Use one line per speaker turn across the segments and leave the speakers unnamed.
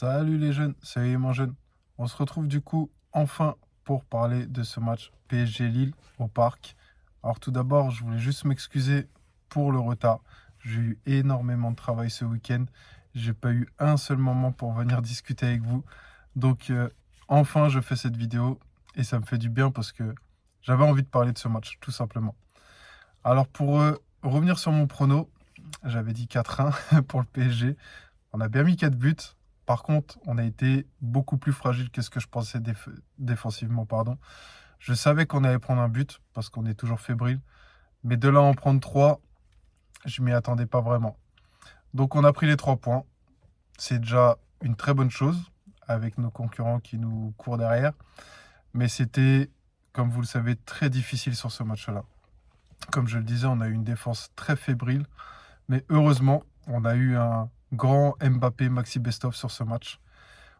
Salut les jeunes, salut mon jeune. On se retrouve du coup enfin pour parler de ce match PSG Lille au parc. Alors tout d'abord, je voulais juste m'excuser pour le retard. J'ai eu énormément de travail ce week-end. J'ai pas eu un seul moment pour venir discuter avec vous. Donc enfin, je fais cette vidéo et ça me fait du bien parce que j'avais envie de parler de ce match, tout simplement. Alors pour revenir sur mon prono, j'avais dit 4-1 pour le PSG. On a bien mis 4 buts. Par contre, on a été beaucoup plus fragile que ce que je pensais défensivement. Pardon. Je savais qu'on allait prendre un but parce qu'on est toujours fébrile. Mais de là à en prendre 3, je m'y attendais pas vraiment. Donc on a pris les 3 points. C'est déjà une très bonne chose avec nos concurrents qui nous courent derrière. Mais c'était, comme vous le savez, très difficile sur ce match-là. Comme je le disais, on a eu une défense très fébrile. Mais heureusement, on a eu un grand Mbappé Maxi Bestov sur ce match.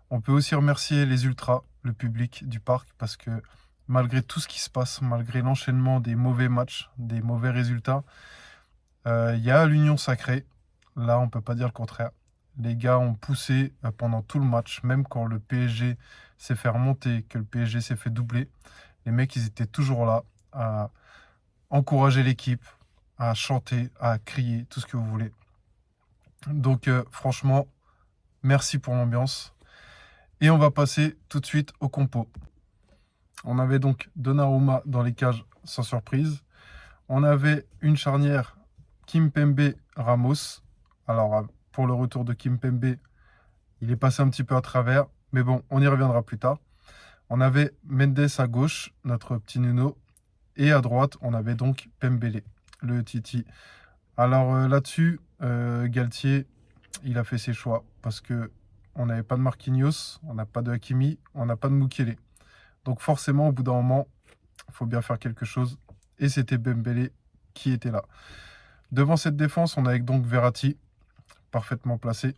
On peut aussi remercier les ultras, le public du parc, parce que malgré tout ce qui se passe, malgré l'enchaînement des mauvais matchs, des mauvais résultats, il y a l'union sacrée. Là, on ne peut pas dire le contraire. Les gars ont poussé pendant tout le match, même quand le PSG s'est fait remonter, que le PSG s'est fait doubler. Les mecs, ils étaient toujours là à encourager l'équipe, à chanter, à crier, tout ce que vous voulez. Donc franchement, merci pour l'ambiance. Et on va passer tout de suite au compo. On avait donc Donnarumma dans les cages sans surprise. On avait une charnière Kimpembe-Ramos. Alors pour le retour de Kimpembe, il est passé un petit peu à travers. Mais bon, on y reviendra plus tard. On avait Mendes à gauche, notre petit Nuno. Et à droite, on avait donc Pembele, le Titi. Alors là-dessus, Galtier, il a fait ses choix parce que on n'avait pas de Marquinhos, on n'a pas de Hakimi, on n'a pas de Mukele. Donc forcément, au bout d'un moment, il faut bien faire quelque chose. Et c'était Dembélé qui était là. Devant cette défense, on avait donc Verratti, parfaitement placé.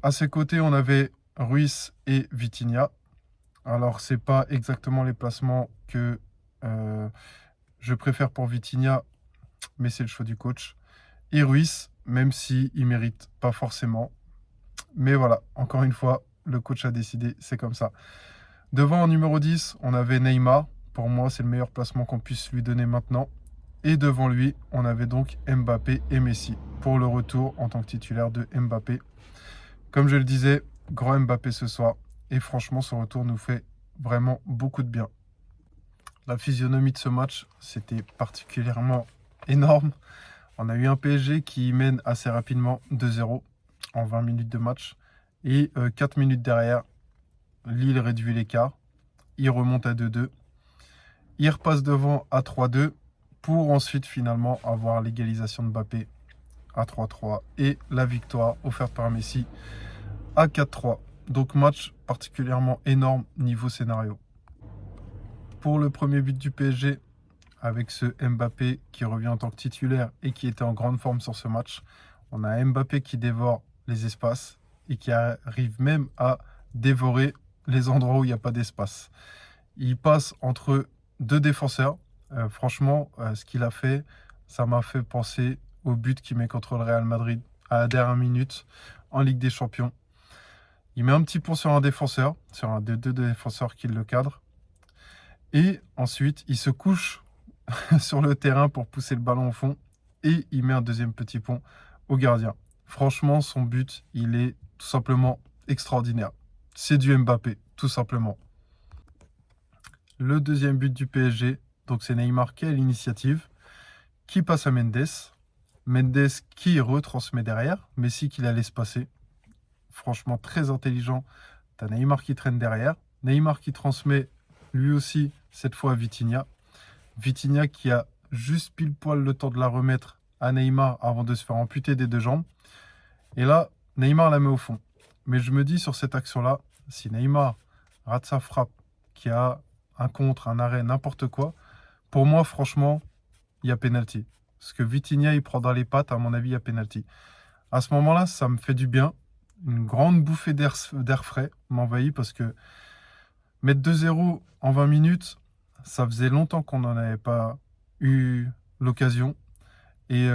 À ses côtés, on avait Ruiz et Vitinha. Alors, c'est pas exactement les placements que je préfère pour Vitinha, mais c'est le choix du coach. Et Ruiz, même s'il ne mérite pas forcément. Mais voilà, encore une fois, le coach a décidé, c'est comme ça. Devant en numéro 10, on avait Neymar. Pour moi, c'est le meilleur placement qu'on puisse lui donner maintenant. Et devant lui, on avait donc Mbappé et Messi pour le retour en tant que titulaire de Mbappé. Comme je le disais, grand Mbappé ce soir. Et franchement, ce retour nous fait vraiment beaucoup de bien. La physionomie de ce match, c'était particulièrement énorme. On a eu un PSG qui mène assez rapidement 2-0 en 20 minutes de match. Et 4 minutes derrière, Lille réduit l'écart. Il remonte à 2-2. Il repasse devant à 3-2 pour ensuite finalement avoir l'égalisation de Mbappé à 3-3 et la victoire offerte par Messi à 4-3. Donc match particulièrement énorme niveau scénario. Pour le premier but du PSG, avec ce Mbappé qui revient en tant que titulaire et qui était en grande forme sur ce match, on a Mbappé qui dévore les espaces et qui arrive même à dévorer les endroits où il n'y a pas d'espace. Il passe entre deux défenseurs. Franchement, ce qu'il a fait, ça m'a fait penser au but qu'il met contre le Real Madrid à la dernière minute en Ligue des Champions. Il met un petit pont sur un défenseur, sur un des deux défenseurs qui le cadre. Et ensuite, il se couche sur le terrain pour pousser le ballon au fond. Et il met un deuxième petit pont au gardien. Franchement, son but, il est tout simplement extraordinaire. C'est du Mbappé, tout simplement. Le deuxième but du PSG, donc c'est Neymar qui a l'initiative, qui passe à Mendes. Mendes qui retransmet derrière, Messi qui la laisse passer. Franchement, très intelligent. T'as Neymar qui traîne derrière. Neymar qui transmet lui aussi, cette fois à Vitinha. Vitinha qui a juste pile poil le temps de la remettre à Neymar avant de se faire amputer des deux jambes. Et là, Neymar la met au fond. Mais je me dis sur cette action-là, si Neymar rate sa frappe, qui a un contre, un arrêt, n'importe quoi, pour moi, franchement, il y a pénalty. Parce que Vitinha, il prend dans les pattes, à mon avis, il y a pénalty. À ce moment-là, ça me fait du bien. Une grande bouffée d'air frais m'envahit parce que mettre 2-0 en 20 minutes, ça faisait longtemps qu'on n'en avait pas eu l'occasion. Et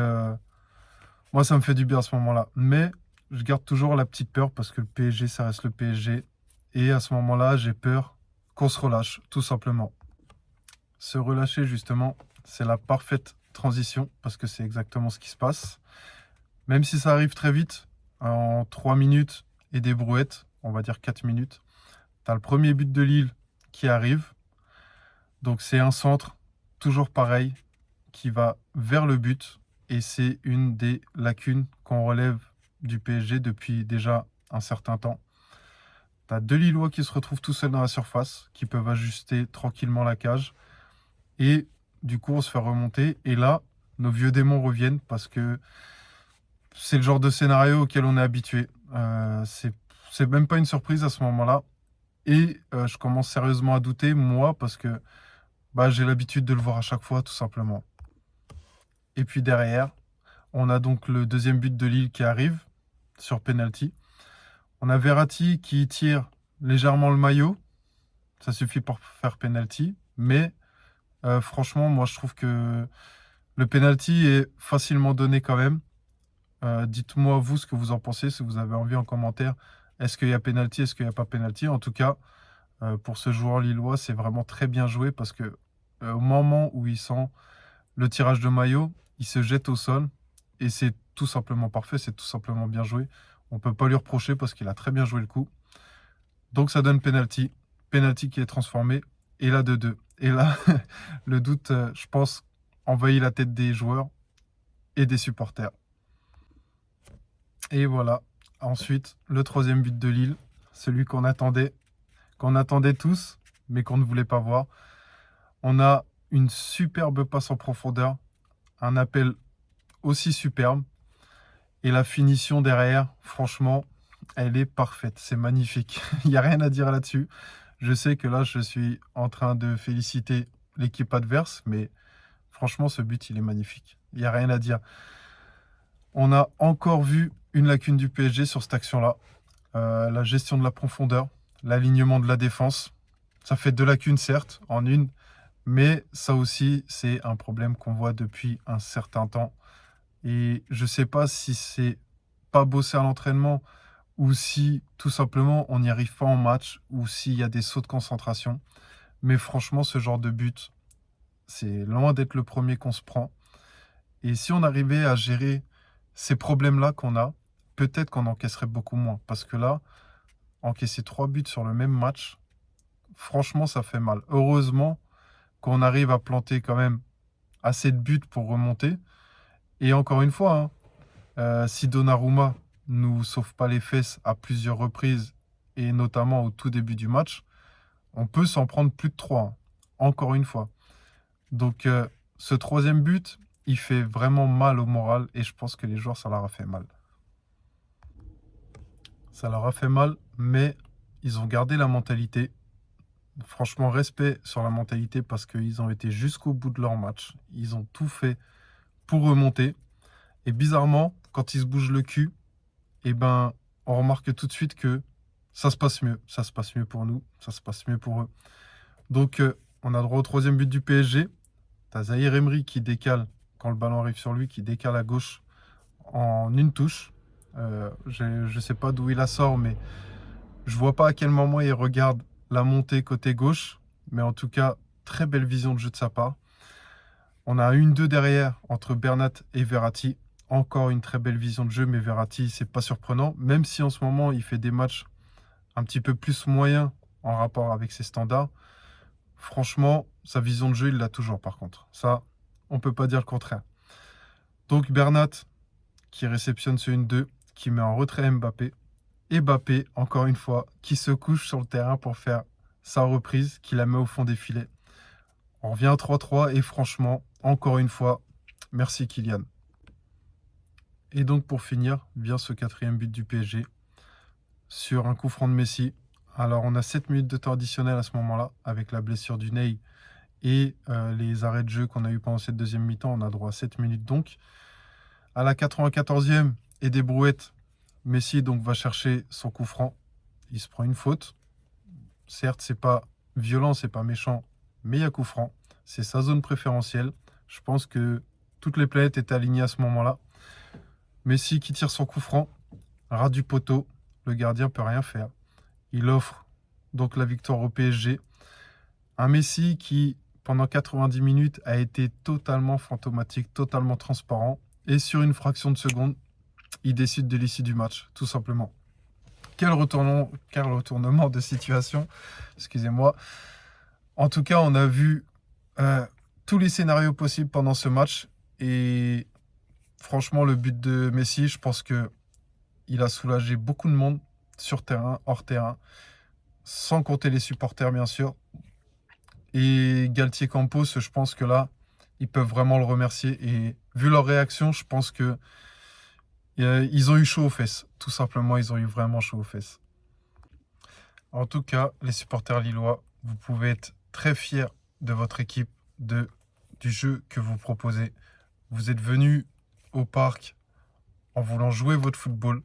moi, ça me fait du bien à ce moment-là. Mais je garde toujours la petite peur parce que le PSG, ça reste le PSG. Et à ce moment-là, j'ai peur qu'on se relâche, tout simplement. Se relâcher, justement, c'est la parfaite transition parce que c'est exactement ce qui se passe. Même si ça arrive très vite, en 3 minutes et des brouettes, on va dire 4 minutes, tu as le premier but de Lille qui arrive. Donc c'est un centre, toujours pareil, qui va vers le but. Et c'est une des lacunes qu'on relève du PSG depuis déjà un certain temps. Tu as deux Lillois qui se retrouvent tout seuls dans la surface, qui peuvent ajuster tranquillement la cage. Et du coup, on se fait remonter. Et là, nos vieux démons reviennent parce que c'est le genre de scénario auquel on est habitué. C'est même pas une surprise à ce moment-là. Et je commence sérieusement à douter, moi, parce que j'ai l'habitude de le voir à chaque fois, tout simplement. Et puis derrière, on a donc le deuxième but de Lille qui arrive sur penalty. On a Verratti qui tire légèrement le maillot. Ça suffit pour faire penalty. Mais franchement, moi, je trouve que le penalty est facilement donné quand même. Dites-moi, vous, ce que vous en pensez, si vous avez envie en commentaire. Est-ce qu'il y a penalty, est-ce qu'il n'y a pas penalty? En tout cas, pour ce joueur lillois, c'est vraiment très bien joué parce que au moment où il sent le tirage de maillot, il se jette au sol et c'est tout simplement parfait, c'est tout simplement bien joué. On ne peut pas lui reprocher parce qu'il a très bien joué le coup. Donc ça donne penalty. Penalty qui est transformé et là de 2. Et là, le doute, je pense, envahit la tête des joueurs et des supporters. Et voilà. Ensuite, le troisième but de Lille, celui qu'on attendait tous, mais qu'on ne voulait pas voir. On a une superbe passe en profondeur, un appel aussi superbe. Et la finition derrière, franchement, elle est parfaite. C'est magnifique. Il n'y a rien à dire là-dessus. Je sais que là, je suis en train de féliciter l'équipe adverse, mais franchement, ce but, il est magnifique. Il n'y a rien à dire. On a encore vu une lacune du PSG sur cette action-là. La gestion de la profondeur, l'alignement de la défense. Ça fait 2 lacunes, certes, en une, mais ça aussi, c'est un problème qu'on voit depuis un certain temps. Et je ne sais pas si c'est pas bosser à l'entraînement ou si tout simplement on n'y arrive pas en match ou s'il y a des sauts de concentration. Mais franchement, ce genre de but, c'est loin d'être le premier qu'on se prend. Et si on arrivait à gérer ces problèmes-là qu'on a, peut-être qu'on encaisserait beaucoup moins. Parce que là, encaisser 3 buts sur le même match, franchement, ça fait mal. Heureusement qu'on arrive à planter quand même assez de buts pour remonter. Et encore une fois, si Donnarumma nous sauve pas les fesses à plusieurs reprises, et notamment au tout début du match, on peut s'en prendre plus de 3, encore une fois. Donc ce troisième but, il fait vraiment mal au moral, et je pense que les joueurs, ça leur a fait mal. Ça leur a fait mal, mais ils ont gardé la mentalité. Franchement, respect sur la mentalité parce qu'ils ont été jusqu'au bout de leur match. Ils ont tout fait pour remonter. Et bizarrement, quand ils se bougent le cul, on remarque tout de suite que ça se passe mieux. Ça se passe mieux pour nous, ça se passe mieux pour eux. Donc, on a droit au troisième but du PSG. T'as Zahir Emery qui décale, quand le ballon arrive sur lui, qui décale à gauche en une touche. Je ne sais pas d'où il la sort, mais je vois pas à quel moment il regarde la montée côté gauche. Mais en tout cas, très belle vision de jeu de sa part. On a 1-2 derrière entre Bernat et Verratti. Encore une très belle vision de jeu, mais Verratti, c'est pas surprenant. Même si en ce moment, il fait des matchs un petit peu plus moyens en rapport avec ses standards. Franchement, sa vision de jeu, il l'a toujours par contre. Ça, on peut pas dire le contraire. Donc Bernat, qui réceptionne ce 1-2, qui met en retrait Mbappé. Et Mbappé, encore une fois, qui se couche sur le terrain pour faire sa reprise, qui la met au fond des filets. On revient à 3-3 et franchement, encore une fois, merci Kylian. Et donc pour finir, vient ce quatrième but du PSG sur un coup franc de Messi. Alors on a 7 minutes de temps additionnel à ce moment-là, avec la blessure du Ney et les arrêts de jeu qu'on a eu pendant cette deuxième mi-temps. On a droit à 7 minutes donc. À la 94e et des brouettes, Messi donc va chercher son coup franc. Il se prend une faute. Certes, c'est pas violent, c'est pas méchant, mais il y a coup franc. C'est sa zone préférentielle. Je pense que toutes les planètes étaient alignées à ce moment-là. Messi qui tire son coup franc. ras du poteau, le gardien peut rien faire. Il offre donc la victoire au PSG. Un Messi qui, pendant 90 minutes, a été totalement fantomatique, totalement transparent. Et sur une fraction de seconde, il décide de l'issue du match, tout simplement. Quel retournement de situation, excusez-moi. En tout cas, on a vu tous les scénarios possibles pendant ce match. Et franchement, le but de Messi, je pense que il a soulagé beaucoup de monde sur terrain, hors terrain, sans compter les supporters, bien sûr. Et Galtier Campos, je pense que là, ils peuvent vraiment le remercier. Et vu leur réaction, je pense que ils ont eu chaud aux fesses. Tout simplement, ils ont eu vraiment chaud aux fesses. En tout cas, les supporters lillois, vous pouvez être très fiers de votre équipe, du jeu que vous proposez. Vous êtes venus au parc en voulant jouer votre football.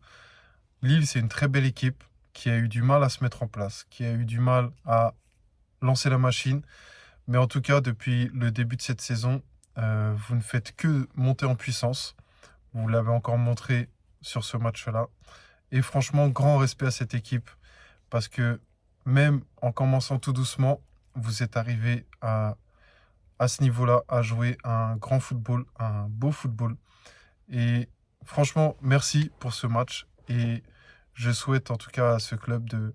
Lille, c'est une très belle équipe qui a eu du mal à se mettre en place, qui a eu du mal à lancer la machine. Mais en tout cas, depuis le début de cette saison, vous ne faites que monter en puissance. Vous l'avez encore montré sur ce match-là. Et franchement, grand respect à cette équipe. Parce que même en commençant tout doucement, vous êtes arrivé à ce niveau-là, à jouer un grand football, un beau football. Et franchement, merci pour ce match. Et je souhaite en tout cas à ce club de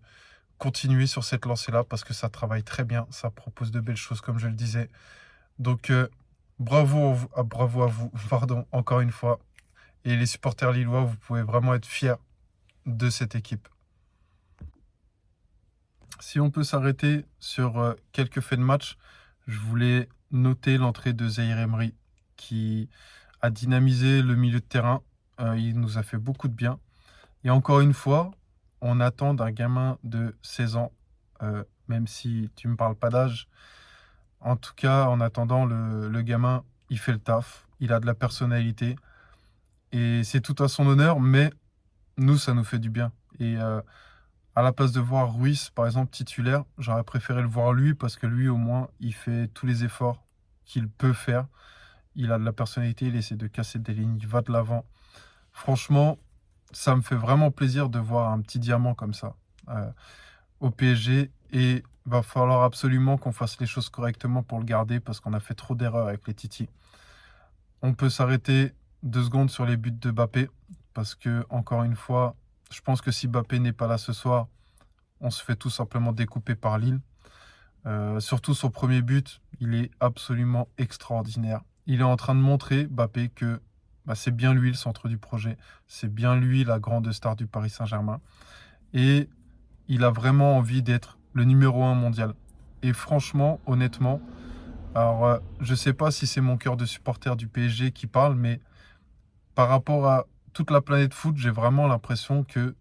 continuer sur cette lancée-là parce que ça travaille très bien, ça propose de belles choses comme je le disais. Donc bravo à vous, pardon, encore une fois. Et les supporters lillois, vous pouvez vraiment être fiers de cette équipe. Si on peut s'arrêter sur quelques faits de match, je voulais noter l'entrée de Zaïre Emery qui a dynamisé le milieu de terrain. Il nous a fait beaucoup de bien. Et encore une fois, on attend d'un gamin de 16 ans, même si tu ne me parles pas d'âge. En tout cas, en attendant, le gamin, il fait le taf. Il a de la personnalité. Et c'est tout à son honneur, mais nous, ça nous fait du bien. Et à la place de voir Ruiz, par exemple, titulaire, j'aurais préféré le voir lui parce que lui, au moins, il fait tous les efforts qu'il peut faire. Il a de la personnalité, il essaie de casser des lignes, il va de l'avant. Franchement, ça me fait vraiment plaisir de voir un petit diamant comme ça au PSG. Et va falloir absolument qu'on fasse les choses correctement pour le garder parce qu'on a fait trop d'erreurs avec les Titi. On peut s'arrêter 2 secondes sur les buts de Mbappé parce que, encore une fois, je pense que si Mbappé n'est pas là ce soir, on se fait tout simplement découper par Lille. Surtout son premier but, il est absolument extraordinaire. Il est en train de montrer, Mbappé, que c'est bien lui le centre du projet. C'est bien lui la grande star du Paris Saint-Germain. Et il a vraiment envie d'être le numéro 1 mondial. Et franchement, honnêtement, alors je ne sais pas si c'est mon cœur de supporter du PSG qui parle, mais par rapport à toute la planète foot, j'ai vraiment l'impression que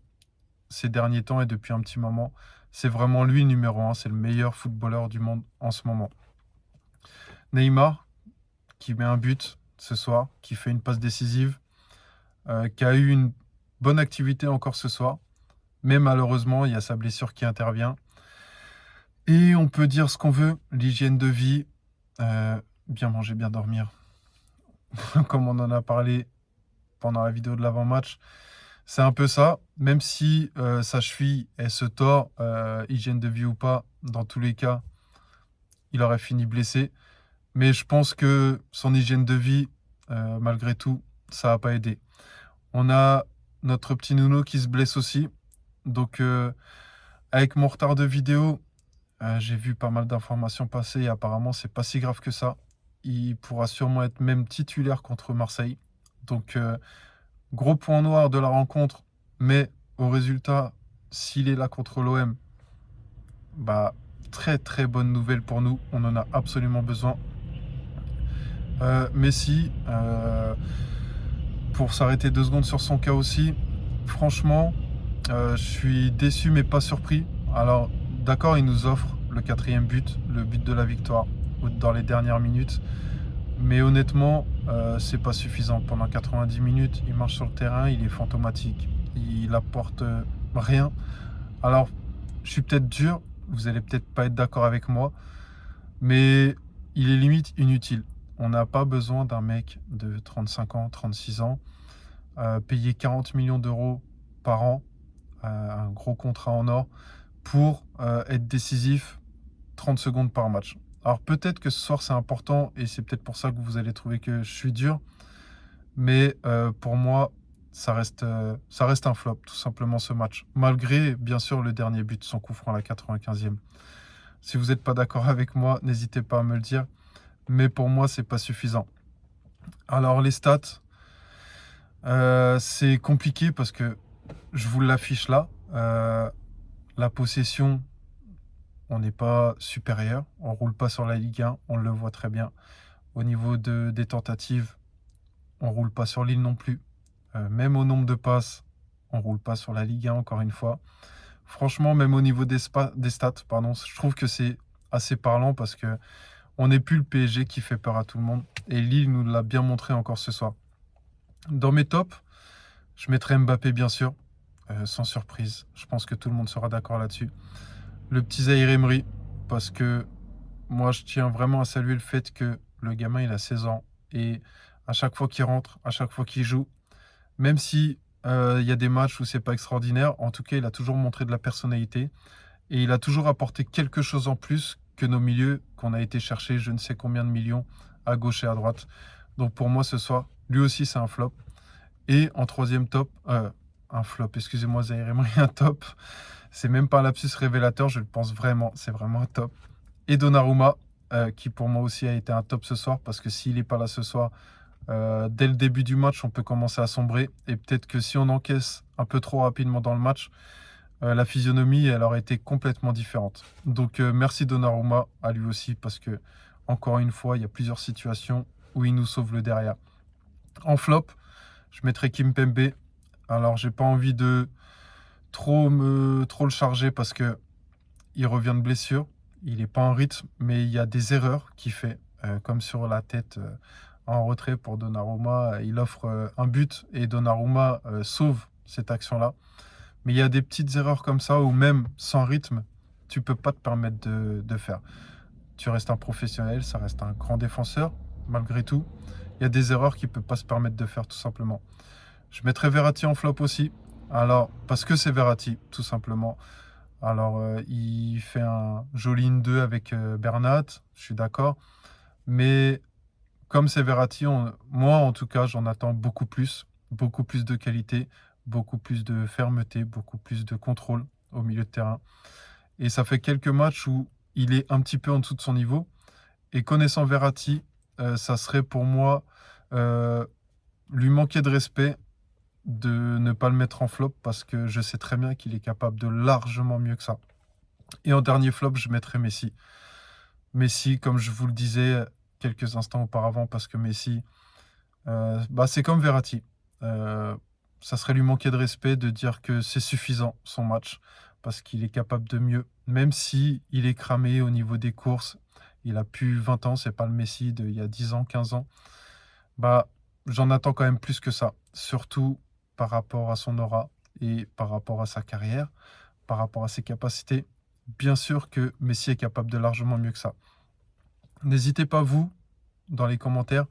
ces derniers temps et depuis un petit moment, c'est vraiment lui le numéro 1, c'est le meilleur footballeur du monde en ce moment. Neymar, qui met un but ce soir, qui fait une passe décisive, qui a eu une bonne activité encore ce soir, mais malheureusement, il y a sa blessure qui intervient. Et on peut dire ce qu'on veut, l'hygiène de vie, bien manger, bien dormir, comme on en a parlé pendant la vidéo de l'avant-match. C'est un peu ça, même si sa cheville, elle se tord, hygiène de vie ou pas, dans tous les cas, il aurait fini blessé. Mais je pense que son hygiène de vie, malgré tout, ça n'a pas aidé. On a notre petit Nuno qui se blesse aussi. Donc, avec mon retard de vidéo, j'ai vu pas mal d'informations passer et apparemment, c'est pas si grave que ça. Il pourra sûrement être même titulaire contre Marseille. Donc, gros point noir de la rencontre, mais au résultat, s'il est là contre l'OM, très très bonne nouvelle pour nous. On en a absolument besoin. Messi, pour s'arrêter 2 secondes sur son cas aussi, franchement, je suis déçu mais pas surpris. Alors, d'accord, il nous offre le 4e but, le but de la victoire dans les dernières minutes. Mais honnêtement, c'est pas suffisant. Pendant 90 minutes, il marche sur le terrain, il est fantomatique. Il apporte rien. Alors, je suis peut-être dur, vous allez peut-être pas être d'accord avec moi, mais il est limite inutile. On n'a pas besoin d'un mec de 35 ans, 36 ans, payer 40 millions d'euros par an, un gros contrat en or, pour être décisif 30 secondes par match. Alors peut-être que ce soir c'est important et c'est peut-être pour ça que vous allez trouver que je suis dur, mais pour moi ça reste un flop tout simplement ce match. Malgré bien sûr le dernier but, son coup franc à la 95e. Si vous n'êtes pas d'accord avec moi, n'hésitez pas à me le dire, mais pour moi c'est pas suffisant. Alors les stats, c'est compliqué parce que je vous l'affiche là. La possession, on n'est pas supérieur. On roule pas sur la Ligue 1, on le voit très bien. Au niveau des tentatives, on roule pas sur Lille non plus. Même au nombre de passes, on roule pas sur la Ligue 1 encore une fois. Franchement, même au niveau des stats, je trouve que c'est assez parlant parce que on n'est plus le PSG qui fait peur à tout le monde. Et Lille nous l'a bien montré encore ce soir. Dans mes tops, je mettrai Mbappé bien sûr, sans surprise. Je pense que tout le monde sera d'accord là-dessus. Le petit Zaïre Emery, parce que moi je tiens vraiment à saluer le fait que le gamin il a 16 ans et à chaque fois qu'il rentre, à chaque fois qu'il joue, même si il y a des matchs où c'est pas extraordinaire, en tout cas il a toujours montré de la personnalité et il a toujours apporté quelque chose en plus que nos milieux qu'on a été chercher je ne sais combien de millions à gauche et à droite. Donc pour moi ce soir, lui aussi c'est un flop. Et en troisième top, un flop, excusez-moi Zaïre Emery, un top. C'est même pas un lapsus révélateur, je le pense vraiment, c'est vraiment un top. Et Donnarumma, qui pour moi aussi a été un top ce soir, parce que s'il n'est pas là ce soir, dès le début du match, on peut commencer à sombrer. Et peut-être que si on encaisse un peu trop rapidement dans le match, la physionomie, elle aurait été complètement différente. Donc merci Donnarumma à lui aussi, parce que, encore une fois, il y a plusieurs situations où il nous sauve le derrière. En flop, je mettrai Kimpembe. Alors, j'ai pas envie de trop le charger parce que il revient de blessure. Il n'est pas en rythme, mais il y a des erreurs qu'il fait, comme sur la tête en retrait pour Donnarumma. Il offre un but et Donnarumma sauve cette action-là. Mais il y a des petites erreurs comme ça où même sans rythme, tu peux pas te permettre de faire. Tu restes un professionnel, ça reste un grand défenseur, malgré tout. Il y a des erreurs qu'il ne peut pas se permettre de faire tout simplement. Je mettrai Verratti en flop aussi. Alors, parce que c'est Verratti, tout simplement. Alors, il fait un joli 1-2 avec Bernat, je suis d'accord. Mais comme c'est Verratti, moi en tout cas, j'en attends beaucoup plus de qualité, beaucoup plus de fermeté, beaucoup plus de contrôle au milieu de terrain. Et ça fait quelques matchs où il est un petit peu en dessous de son niveau. Et connaissant Verratti, ça serait pour moi lui manquer de respect de ne pas le mettre en flop parce que je sais très bien qu'il est capable de largement mieux que ça. Et en dernier flop, je mettrai Messi. Messi, comme je vous le disais quelques instants auparavant, parce que Messi, c'est comme Verratti. Ça serait lui manquer de respect de dire que c'est suffisant son match parce qu'il est capable de mieux. Même si il est cramé au niveau des courses, il a plus 20 ans, c'est pas le Messi d'il y a 10 ans, 15 ans. J'en attends quand même plus que ça, surtout par rapport à son aura et par rapport à sa carrière, par rapport à ses capacités. Bien sûr que Messi est capable de largement mieux que ça. N'hésitez pas, vous, dans les commentaires,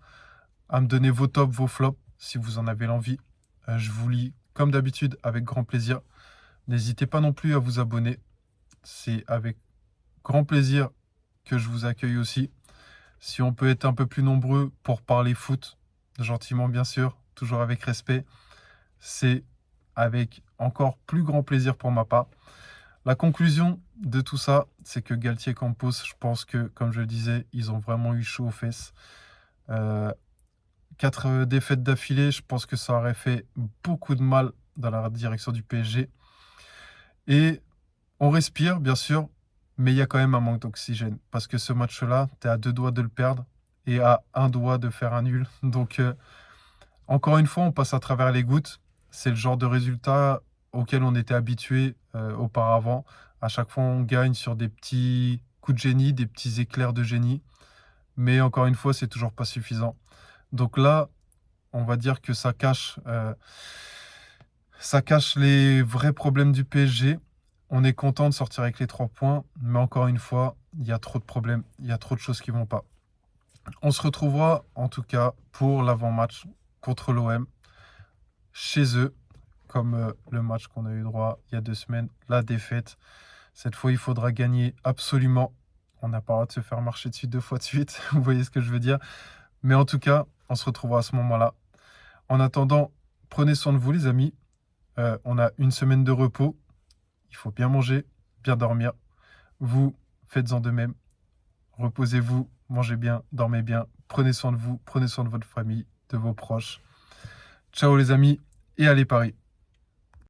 à me donner vos tops, vos flops, si vous en avez l'envie. Je vous lis, comme d'habitude, avec grand plaisir. N'hésitez pas non plus à vous abonner. C'est avec grand plaisir que je vous accueille aussi. Si on peut être un peu plus nombreux pour parler foot, gentiment bien sûr, toujours avec respect, c'est avec encore plus grand plaisir pour ma part. La conclusion de tout ça, c'est que Galtier Campos, je pense que, comme je le disais, ils ont vraiment eu chaud aux fesses. 4 défaites d'affilée, je pense que ça aurait fait beaucoup de mal dans la direction du PSG. Et on respire, bien sûr, mais il y a quand même un manque d'oxygène. Parce que ce match-là, tu es à 2 doigts de le perdre et à 1 doigt de faire un nul. Donc, encore une fois, on passe à travers les gouttes. C'est le genre de résultat auquel on était habitué auparavant. À chaque fois, on gagne sur des petits coups de génie, des petits éclairs de génie. Mais encore une fois, c'est toujours pas suffisant. Donc là, on va dire que ça cache les vrais problèmes du PSG. On est content de sortir avec les 3 points, mais encore une fois, il y a trop de problèmes, il y a trop de choses qui vont pas. On se retrouvera en tout cas pour l'avant-match contre l'OM, chez eux, comme le match qu'on a eu droit il y a 2 semaines, la défaite. Cette fois, il faudra gagner absolument. On n'a pas le droit de se faire marcher dessus 2 fois de suite. Vous voyez ce que je veux dire? Mais en tout cas, on se retrouvera à ce moment-là. En attendant, prenez soin de vous, les amis. On a une semaine de repos. Il faut bien manger, bien dormir. Vous, faites-en de même. Reposez-vous, mangez bien, dormez bien. Prenez soin de vous, prenez soin de votre famille, de vos proches. Ciao les amis et allez Paris.